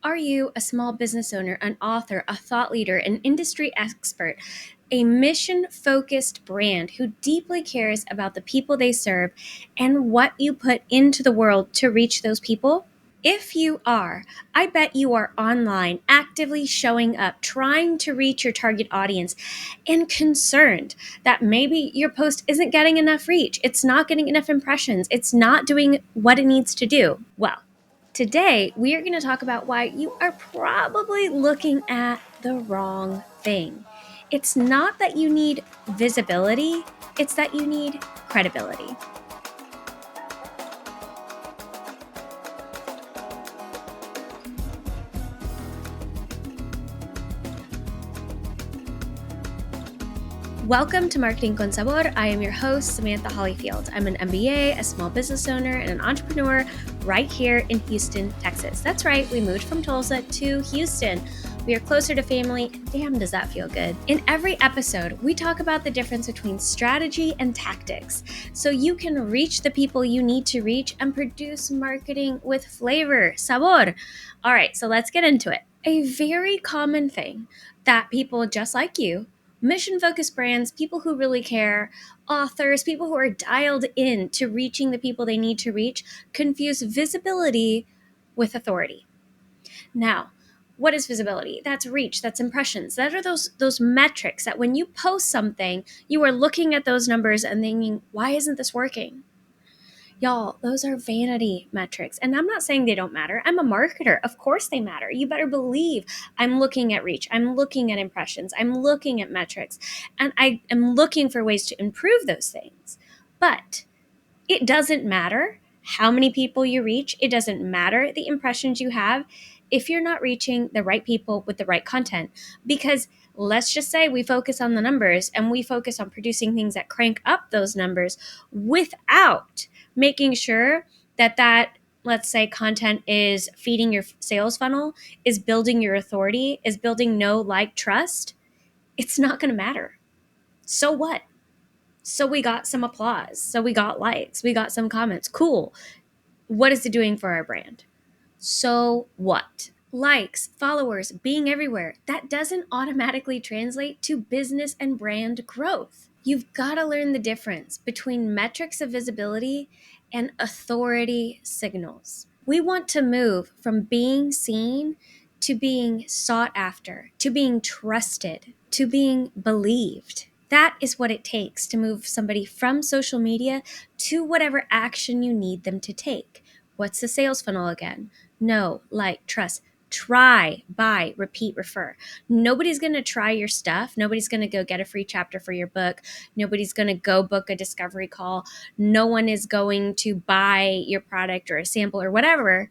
Are you a small business owner, an author, a thought leader, an industry expert, a mission-focused brand who deeply cares about the people they serve and what you put into the world to reach those people? If you are, I bet you are online, actively showing up, trying to reach your target audience, and concerned that maybe your post isn't getting enough reach, it's not getting enough impressions, it's not doing what it needs to do. Well, today we are going to talk about why you are probably looking at the wrong thing. It's not that you need visibility, it's that you need credibility. Welcome to Marketing con Sabor. I am your host, Samantha Holyfield. I'm an MBA, a small business owner, and an entrepreneur right here in Houston, Texas. That's right, we moved from Tulsa to Houston. We are closer to family, and damn, does that feel good. In every episode, we talk about the difference between strategy and tactics, so you can reach the people you need to reach and produce marketing with flavor, sabor. All right, so let's get into it. A very common thing that people just like you, mission-focused brands, people who really care, authors, people who are dialed in to reaching the people they need to reach, confuse visibility with authority. Now, what is visibility? That's reach, that's impressions. That are those metrics that when you post something, you are looking at those numbers and thinking, why isn't this working? Y'all, those are vanity metrics. And I'm not saying they don't matter. I'm a marketer. Of course they matter. You better believe I'm looking at reach. I'm looking at impressions. I'm looking at metrics. And I am looking for ways to improve those things. But it doesn't matter how many people you reach. It doesn't matter the impressions you have if you're not reaching the right people with the right content. Because let's just say we focus on the numbers and we focus on producing things that crank up those numbers without making sure that let's say content is feeding your sales funnel, is building your authority, is building know, like, trust. It's not going to matter. So what? So we got some applause. So we got likes. We got some comments. Cool. What is it doing for our brand? So what? Likes, followers, being everywhere. That doesn't automatically translate to business and brand growth. You've got to learn the difference between metrics of visibility and authority signals. We want to move from being seen to being sought after, to being trusted, to being believed. That is what it takes to move somebody from social media to whatever action you need them to take. What's the sales funnel again? Know, like, trust. Try, buy, repeat, refer. Nobody's going to try your stuff. Nobody's going to go get a free chapter for your book. Nobody's going to go book a discovery call. No one is going to buy your product or a sample or whatever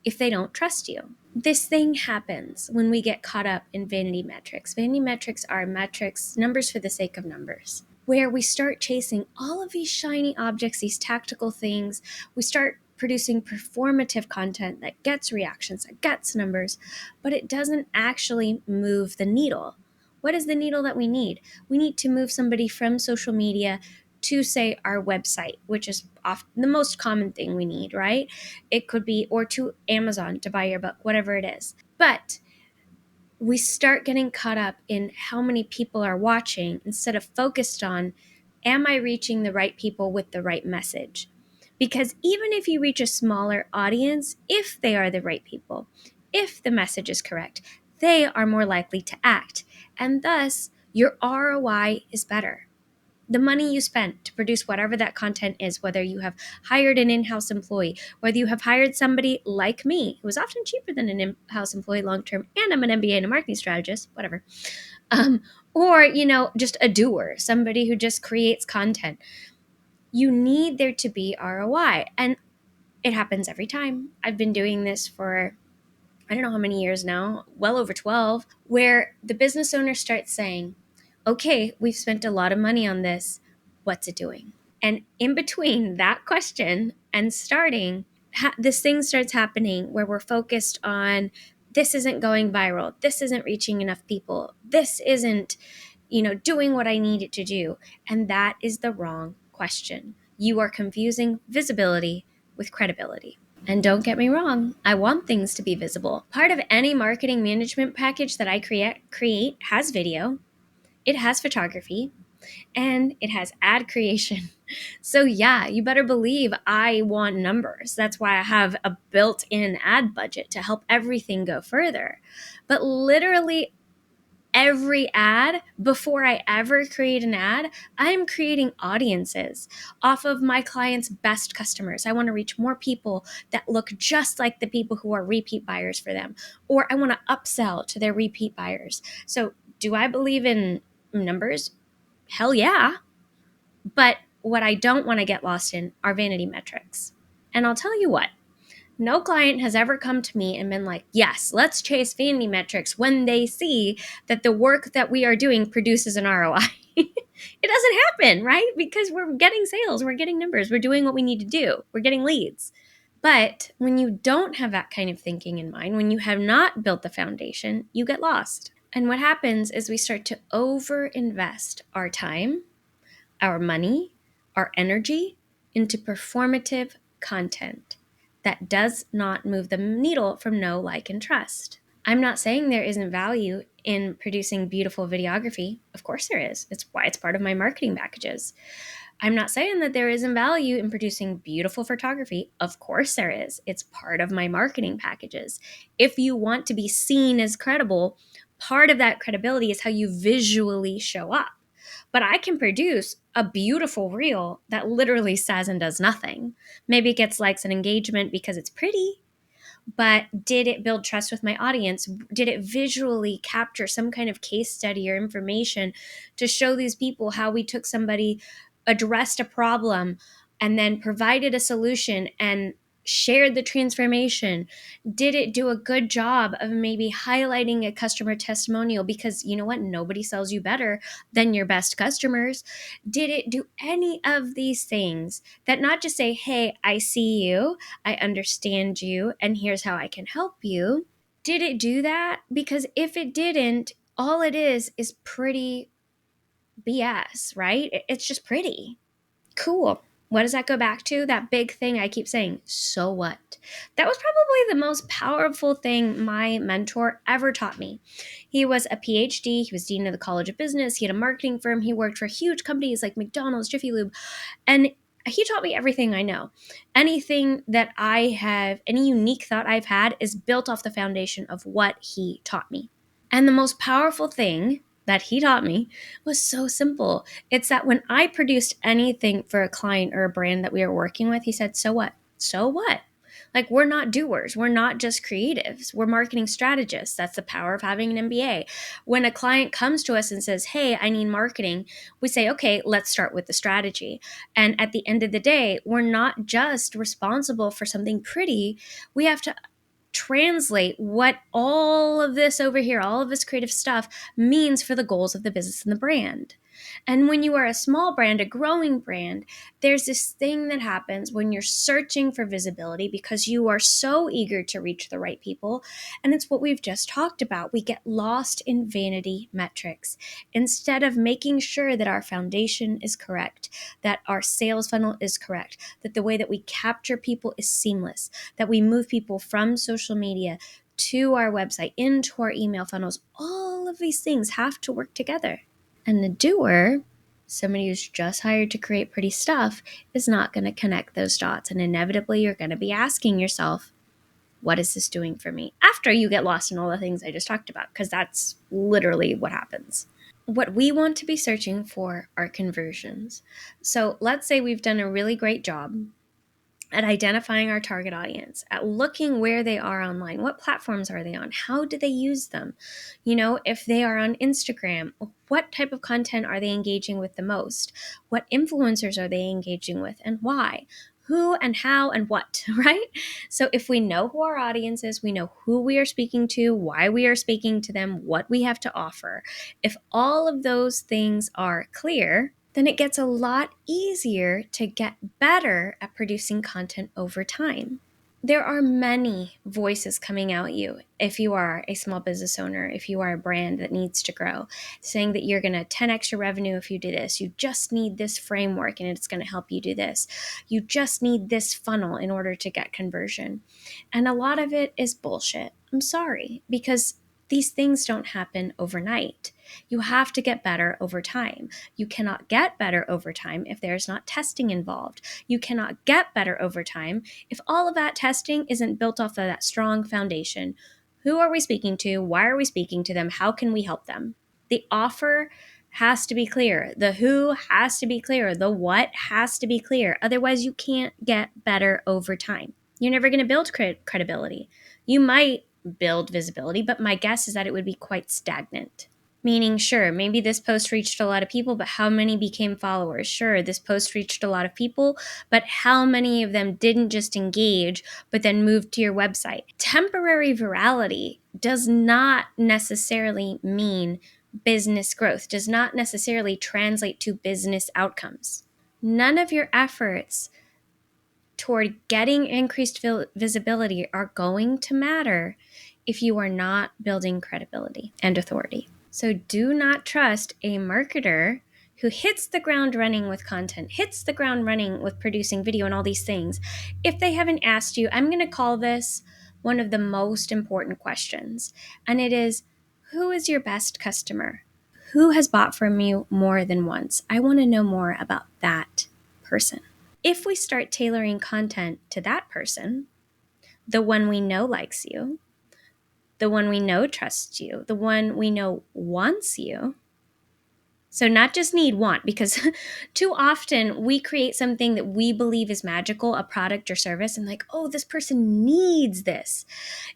if they don't trust you. This thing happens when we get caught up in vanity metrics. Vanity metrics are metrics, numbers for the sake of numbers, where we start chasing all of these shiny objects, these tactical things. We start producing performative content that gets reactions, that gets numbers, but it doesn't actually move the needle. What is the needle that we need? We need to move somebody from social media to, say, our website, which is often the most common thing we need, right? It could be, or to Amazon to buy your book, whatever it is. But we start getting caught up in how many people are watching instead of focused on, am I reaching the right people with the right message? Because even if you reach a smaller audience, if they are the right people, if the message is correct, they are more likely to act. And thus, your ROI is better. The money you spent to produce whatever that content is, whether you have hired an in-house employee, whether you have hired somebody like me, who is often cheaper than an in-house employee long-term, and I'm an MBA and a marketing strategist, whatever, or, just a doer, somebody who just creates content. You need there to be ROI. And it happens every time. I've been doing this for, I don't know how many years now, well over 12, where the business owner starts saying, okay, we've spent a lot of money on this. What's it doing? And in between that question and starting, this thing starts happening where we're focused on, this isn't going viral. This isn't reaching enough people. This isn't, doing what I need it to do. And that is the wrong question. You are confusing visibility with credibility. And don't get me wrong, I want things to be visible. Part of any marketing management package that I create has video, it has photography, and it has ad creation. So yeah, you better believe I want numbers. That's why I have a built-in ad budget to help everything go further. But literally every ad, before I ever create an ad, I'm creating audiences off of my clients' best customers. I want to reach more people that look just like the people who are repeat buyers for them, or I want to upsell to their repeat buyers. So, do I believe in numbers? Hell yeah. But what I don't want to get lost in are vanity metrics. And I'll tell you what, no client has ever come to me and been like, yes, let's chase vanity metrics when they see that the work that we are doing produces an ROI. It doesn't happen, right? Because we're getting sales, we're getting numbers, we're doing what we need to do, we're getting leads. But when you don't have that kind of thinking in mind, when you have not built the foundation, you get lost. And what happens is we start to overinvest our time, our money, our energy into performative content that does not move the needle from know, like, and trust. I'm not saying there isn't value in producing beautiful videography. Of course there is. It's why it's part of my marketing packages. I'm not saying that there isn't value in producing beautiful photography. Of course there is. It's part of my marketing packages. If you want to be seen as credible, part of that credibility is how you visually show up. But I can produce a beautiful reel that literally says and does nothing. Maybe it gets likes and engagement because it's pretty, but did it build trust with my audience? Did it visually capture some kind of case study or information to show these people how we took somebody, addressed a problem, and then provided a solution and shared the transformation? Did it do a good job of maybe highlighting a customer testimonial? Because you know what? Nobody sells you better than your best customers. Did it do any of these things that not just say, hey, I see you, I understand you, and here's how I can help you? Did it do that? Because if it didn't, all it is pretty BS, right? It's just pretty. Cool. What does that go back to? That big thing I keep saying, so what? That was probably the most powerful thing my mentor ever taught me. He was a PhD, he was dean of the College of Business, he had a marketing firm, he worked for huge companies like McDonald's, Jiffy Lube, and he taught me everything I know. Anything that I have, any unique thought I've had is built off the foundation of what he taught me. And the most powerful thing that he taught me was so simple. It's that when I produced anything for a client or a brand that we were working with, he said, so what? So what? Like, we're not doers. We're not just creatives. We're marketing strategists. That's the power of having an MBA. When a client comes to us and says, hey, I need marketing, we say, okay, let's start with the strategy. And at the end of the day, we're not just responsible for something pretty. We have to translate what all of this over here, all of this creative stuff means for the goals of the business and the brand. And when you are a small brand, a growing brand, there's this thing that happens when you're searching for visibility because you are so eager to reach the right people. And it's what we've just talked about. We get lost in vanity metrics instead of making sure that our foundation is correct, that our sales funnel is correct, that the way that we capture people is seamless, that we move people from social media to our website, into our email funnels. All of these things have to work together. And the doer, somebody who's just hired to create pretty stuff, is not going to connect those dots. And inevitably, you're going to be asking yourself, what is this doing for me? After you get lost in all the things I just talked about, because that's literally what happens. What we want to be searching for are conversions. So let's say we've done a really great job at identifying our target audience, at looking where they are online. What platforms are they on? How do they use them? You know, if they are on Instagram, what type of content are they engaging with the most? What influencers are they engaging with and why? Who and how and what, right? So if we know who our audience is, we know who we are speaking to, why we are speaking to them, what we have to offer. If all of those things are clear, then it gets a lot easier to get better at producing content over time. There are many voices coming out you if you are a small business owner, if you are a brand that needs to grow, saying that you're going to 10x your revenue if you do this. You just need this framework and it's going to help you do this. You just need this funnel in order to get conversion. And a lot of it is bullshit. I'm sorry, because these things don't happen overnight. You have to get better over time. You cannot get better over time if there's not testing involved. You cannot get better over time if all of that testing isn't built off of that strong foundation. Who are we speaking to? Why are we speaking to them? How can we help them? The offer has to be clear. The who has to be clear. The what has to be clear. Otherwise, you can't get better over time. You're never going to build credibility. You might build visibility, but my guess is that it would be quite stagnant. Meaning, sure, maybe this post reached a lot of people, but how many became followers? Sure, this post reached a lot of people, but how many of them didn't just engage, but then moved to your website? Temporary virality does not necessarily mean business growth, does not necessarily translate to business outcomes. None of your efforts toward getting increased visibility are going to matter if you are not building credibility and authority. So do not trust a marketer who hits the ground running with content, hits the ground running with producing video and all these things, if they haven't asked you. I'm going to call this one of the most important questions, and it is, who is your best customer? Who has bought from you more than once? I want to know more about that person. If we start tailoring content to that person, the one we know likes you, the one we know trusts you, the one we know wants you. So not just need, want, because too often we create something that we believe is magical, a product or service, and like, oh, this person needs this.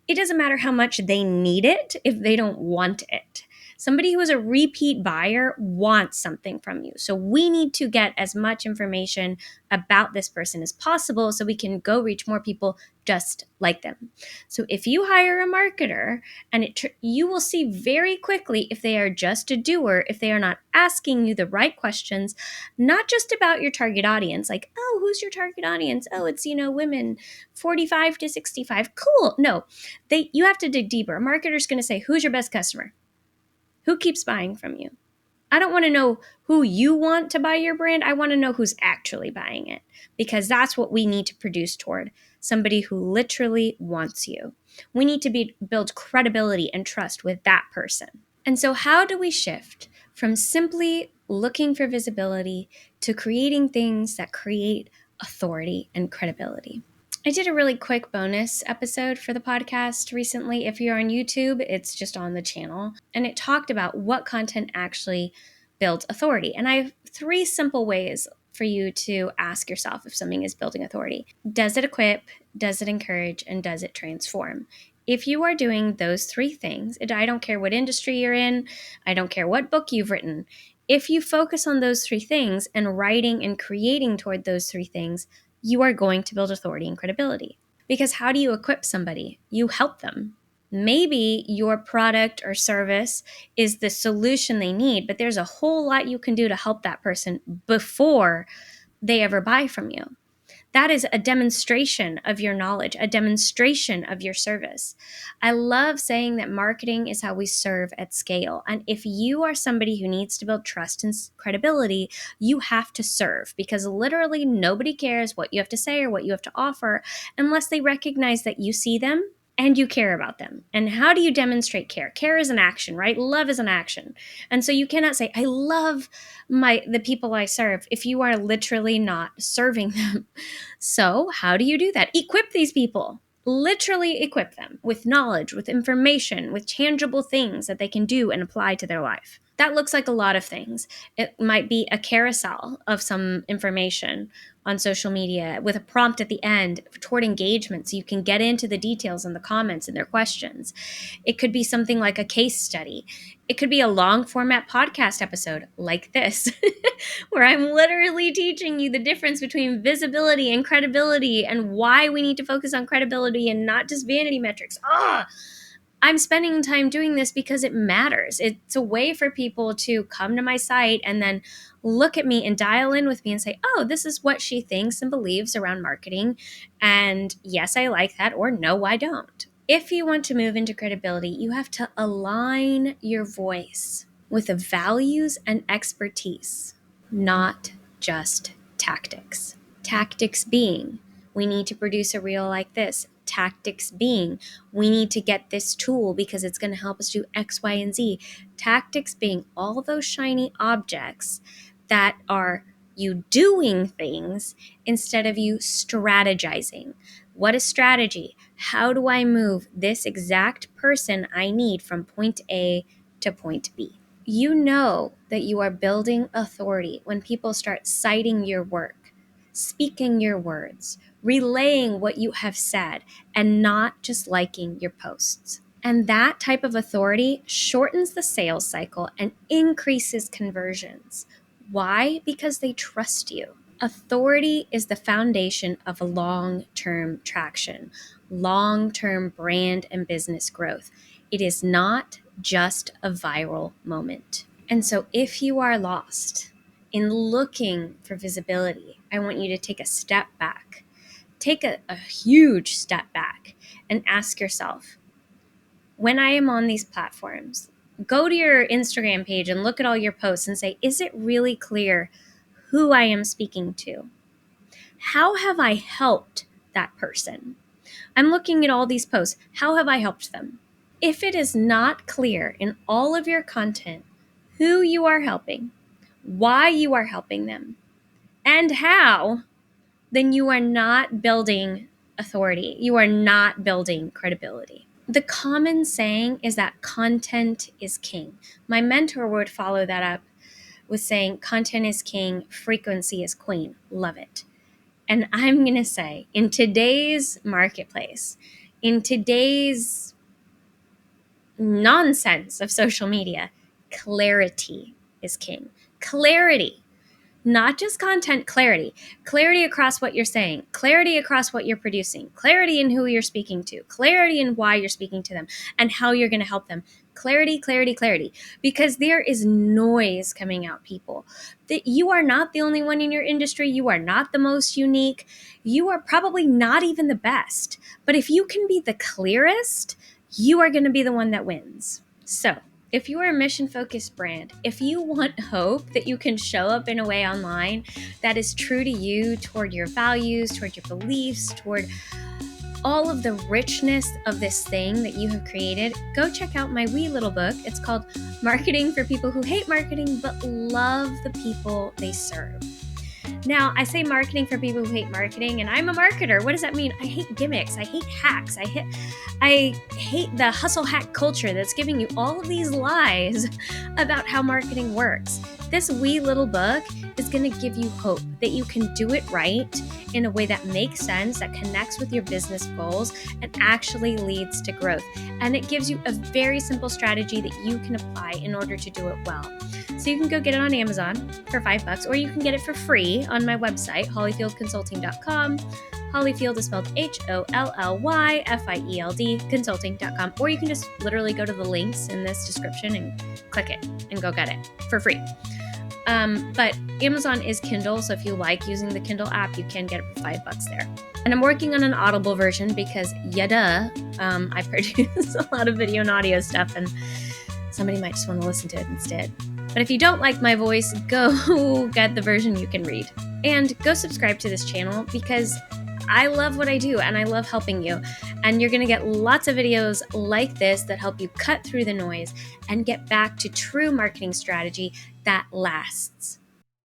It doesn't matter how much they need it if they don't want it. Somebody who is a repeat buyer wants something from you. So we need to get as much information about this person as possible so we can go reach more people just like them. So if you hire a marketer, and you will see very quickly if they are just a doer, if they are not asking you the right questions, not just about your target audience, like, oh, who's your target audience? Oh, it's, women 45 to 65. Cool. No, you have to dig deeper. A marketer's going to say, who's your best customer? Who keeps buying from you? I don't want to know who you want to buy your brand. I want to know who's actually buying it, because that's what we need to produce toward, somebody who literally wants you. We need to build credibility and trust with that person. And so how do we shift from simply looking for visibility to creating things that create authority and credibility? I did a really quick bonus episode for the podcast recently. If you're on YouTube, it's just on the channel. And it talked about what content actually builds authority. And I have 3 simple ways for you to ask yourself if something is building authority. Does it equip? Does it encourage? And does it transform? If you are doing those 3 things, I don't care what industry you're in, I don't care what book you've written. If you focus on those 3 things and writing and creating toward those 3 things, you are going to build authority and credibility. Because how do you equip somebody? You help them. Maybe your product or service is the solution they need, but there's a whole lot you can do to help that person before they ever buy from you. That is a demonstration of your knowledge, a demonstration of your service. I love saying that marketing is how we serve at scale. And if you are somebody who needs to build trust and credibility, you have to serve, because literally nobody cares what you have to say or what you have to offer unless they recognize that you see them and you care about them. And how do you demonstrate care? Care is an action, right? Love is an action. And so you cannot say, I love the people I serve, if you are literally not serving them. So how do you do that? Equip these people. Literally equip them with knowledge, with information, with tangible things that they can do and apply to their life. That looks like a lot of things. It might be a carousel of some information on social media with a prompt at the end toward engagement so you can get into the details in the comments and their questions. It could be something like a case study. It could be a long format podcast episode like this, where I'm literally teaching you the difference between visibility and credibility and why we need to focus on credibility and not just vanity metrics. I'm spending time doing this because it matters. It's a way for people to come to my site and then look at me and dial in with me and say, oh, this is what she thinks and believes around marketing. And yes, I like that, or no, I don't. If you want to move into credibility, you have to align your voice with the values and expertise, not just tactics. Tactics being, we need to produce a reel like this. Tactics being, we need to get this tool because it's going to help us do X, Y, and Z. Tactics being all those shiny objects that are you doing things instead of you strategizing. What is strategy? How do I move this exact person I need from point A to point B? You know that you are building authority when people start citing your work, speaking your words, relaying what you have said, and not just liking your posts. And that type of authority shortens the sales cycle and increases conversions. Why? Because they trust you. Authority is the foundation of long-term traction, long-term brand and business growth. It is not just a viral moment. And so if you are lost in looking for visibility, I want you to take a step back. Take a huge step back and ask yourself, when I am on these platforms, go to your Instagram page and look at all your posts and say, is it really clear who I am speaking to? How have I helped that person? I'm looking at all these posts. How have I helped them? If it is not clear in all of your content who you are helping, why you are helping them, and how, then you are not building authority. You are not building credibility. The common saying is that content is king. My mentor would follow that up with saying content is king, frequency is queen. Love it. And I'm going to say, in today's marketplace, in today's nonsense of social media, clarity is king. Clarity. Not just content, clarity. Clarity across what you're saying, clarity across what you're producing, clarity in who you're speaking to, clarity in why you're speaking to them, and how you're going to help them. Clarity, clarity, clarity. Because there is noise coming out, people. That you are not the only one in your industry. You are not the most unique. You are probably not even the best. But if you can be the clearest, you are going to be the one that wins. So, if you are a mission-focused brand, if you want hope that you can show up in a way online that is true to you, toward your values, toward your beliefs, toward all of the richness of this thing that you have created, go check out my wee little book. It's called Marketing for People Who Hate Marketing But Love the People They Serve. Now, I say marketing for people who hate marketing, and I'm a marketer. What does that mean? I hate gimmicks. I hate hacks. I hate the hustle hack culture that's giving you all of these lies about how marketing works. This wee little book is going to give you hope that you can do it right in a way that makes sense, that connects with your business goals, and actually leads to growth. And it gives you a very simple strategy that you can apply in order to do it well. So you can go get it on Amazon for $5, or you can get it for free on my website, holyfieldconsulting.com. Holyfield is spelled HOLLYFIELD consulting.com. Or you can just literally go to the links in this description and click it and go get it for free. But Amazon is Kindle, so if you like using the Kindle app, you can get it for $5 there. And I'm working on an Audible version because, I produce a lot of video and audio stuff, and somebody might just want to listen to it instead. But if you don't like my voice, go get the version you can read. And go subscribe to this channel because I love what I do and I love helping you. And you're going to get lots of videos like this that help you cut through the noise and get back to true marketing strategy that lasts.